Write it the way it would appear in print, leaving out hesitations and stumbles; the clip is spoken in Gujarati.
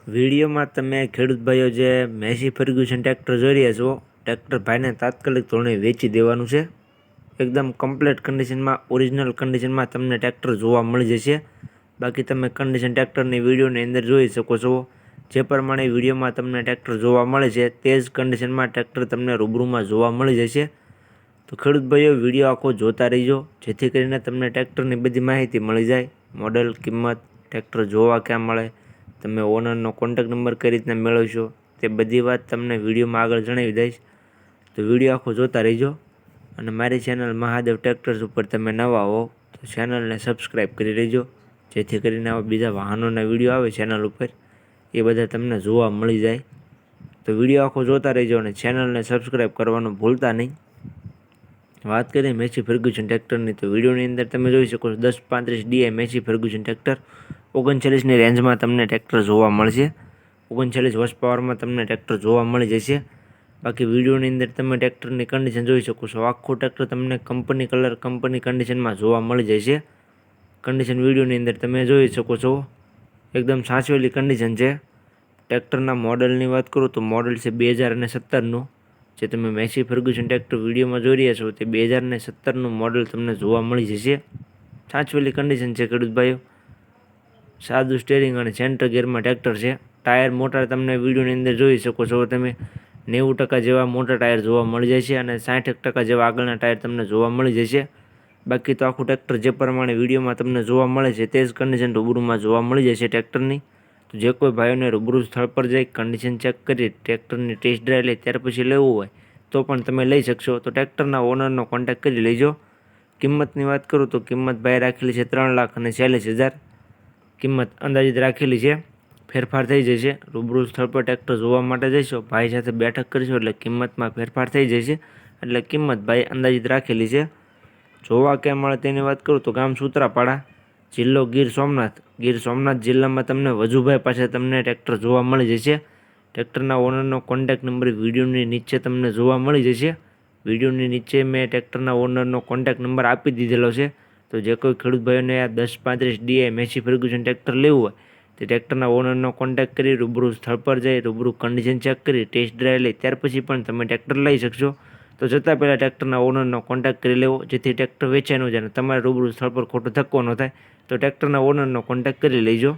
વિડીયોમાં તમે ખેડૂત ભાઈઓ જે મેસી ફર્ગ્યુસન ટ્રેક્ટર જોઈ રહ્યા છો, ટ્રેક્ટર ભાઈને તાત્કાલિક ધોરણે વેચી દેવાનું છે. એકદમ કમ્પ્લીટ કન્ડિશનમાં, ઓરિજિનલ કન્ડિશનમાં તમને ટ્રેક્ટર જોવા મળી જશે. બાકી તમે કન્ડિશન ટ્રેક્ટરની વિડીયોની અંદર જોઈ શકો છો. જે પ્રમાણે વિડીયોમાં તમને ટ્રેક્ટર જોવા મળે છે તે જ કન્ડિશનમાં ટ્રેક્ટર તમને રૂબરૂમાં જોવા મળી જશે. તો ખેડૂત ભાઈઓ વિડીયો આખો જોતા રહીજો, જેથી કરીને તમને ટ્રેક્ટરની બધી માહિતી મળી જાય. મોડલ, કિંમત, ટ્રેક્ટર જોવા ક્યાં મળે, તમે ઓનરનો કોન્ટેક્ટ નંબર કઈ રીતના મેળવશો, તે બધી વાત તમને વિડીયોમાં આગળ જણાવી દઈશ. તો વિડીયો આખો જોતા રહીજો. અને મારી ચેનલ મહાદેવ ટ્રેક્ટર્સ ઉપર તમે નવા હો તો ચેનલને સબસ્ક્રાઈબ કરી લેજો, જેથી કરીને આવા બીજા વાહનોના વિડીયો આવે ચેનલ ઉપર એ બધા તમને જોવા મળી જાય. તો વિડીયો આખો જોતા રહેજો અને ચેનલને સબસ્ક્રાઈબ કરવાનું ભૂલતા નહીં. વાત કરીએ મેસી ફર્ગ્યુસન ટ્રેક્ટરની, તો વિડીયોની અંદર તમે જોઈ શકો છો 1035 DI મેસી ફર્ગ્યુસન ટ્રેક્ટર 39ની રેન્જમાં તમને ટ્રેક્ટર જોવા મળશે. 39 હોર્સ પાવરમાં તમને ટ્રેક્ટર જોવા મળી જશે. બાકી વિડીયોની અંદર તમે ટ્રેક્ટરની કન્ડિશન જોઈ શકો છો. આખું ટ્રેક્ટર તમને કંપની કલર, કંપની કન્ડિશનમાં જોવા મળી જશે. કન્ડિશન વિડીયોની અંદર તમે જોઈ શકો છો, એકદમ સાચવેલી કન્ડિશન છે. ટ્રેક્ટરના મોડલની વાત કરું તો મોડલ છે 2017નું. જે તમે મેસી ફર્ગ્યુસન ટ્રેક્ટર વિડીયોમાં જોઈ રહ્યા છો તે 2017નું મોડલ તમને જોવા મળી જશે. સાચવેલી કન્ડિશન છે ખેડૂત ભાઈઓ. સાદું સ્ટેરિંગ અને સેન્ટર ગિયરમાં ટ્રેક્ટર છે. ટાયર મોટા તમને વિડીયોની અંદર જોઈ શકો છો, તમે 90% જેવા મોટા ટાયર જોવા મળી જશે અને 60% જેવા આગળના ટાયર તમને જોવા મળી જશે. બાકી તો આખું ટ્રેક્ટર જે પ્રમાણે વિડીયોમાં તમને જોવા મળે છે તે જ કન્ડિશન રૂબરૂમાં જોવા મળી જશે ટ્રેક્ટરની. તો જે કોઈ ભાઈઓને રૂબરૂ સ્થળ પર જઈ કન્ડિશન ચેક કરી ટ્રેક્ટરની ટેસ્ટ ડ્રાઈવ લે ત્યાર પછી લેવું હોય તો પણ તમે લઈ શકશો. તો ટ્રેક્ટરના ઓનરનો કોન્ટેક્ટ કરી લેજો. કિંમતની વાત કરું તો કિંમત ભાઈ રાખેલી છે 3,40,000. કિંમત અંદાજિત રાખેલી છે, ફેરફાર થઈ જશે. રૂબરૂ સ્થળ પર ટ્રેક્ટર જોવા માટે જઈશો, ભાઈ સાથે બેઠક કરીશું એટલે કિંમતમાં ફેરફાર થઈ જશે. એટલે કિંમત ભાઈ અંદાજિત રાખેલી છે. જોવા ક્યાં મળે તેની વાત કરું તો ગામ સૂત્રાપાડા, જિલ્લો ગીર સોમનાથ. ગીર સોમનાથ જિલ્લામાં તમને વજુભાઈ પાસે તમને ટ્રેક્ટર જોવા મળી જશે. ટ્રેક્ટરના ઓનરનો કોન્ટેક્ટ નંબર વિડીયોની નીચે તમને જોવા મળી જશે. વિડીયોની નીચે મેં ટ્રેક્ટરના ઓનરનો કોન્ટેક્ટ નંબર આપી દીધેલો છે. તો જે કોઈ ખેડૂત ભાઈઓને આ 1035 DI મેસી ફર્ગ્યુસન ટ્રેક્ટર લેવું હોય તે ટ્રેક્ટરના ઓનરનો કોન્ટેક્ટ કરી રૂબરૂ સ્થળ પર જઈ રૂબરૂ કન્ડિશન ચેક કરી ટેસ્ટ ડ્રાઈવ લઈ ત્યાર પછી પણ તમે ટ્રેક્ટર લઈ શકશો. તો જતાં પહેલાં ટ્રેક્ટરના ઓનરનો કોન્ટેક્ટ કરી લેવો, જેથી ટ્રેક્ટર વેચાઈ ન જાય અને તમારે રૂબરૂ સ્થળ પર ખોટો ધક્કો ન થાય. તો ટ્રેક્ટરના ઓનરનો કોન્ટેક્ટ કરી લેજો.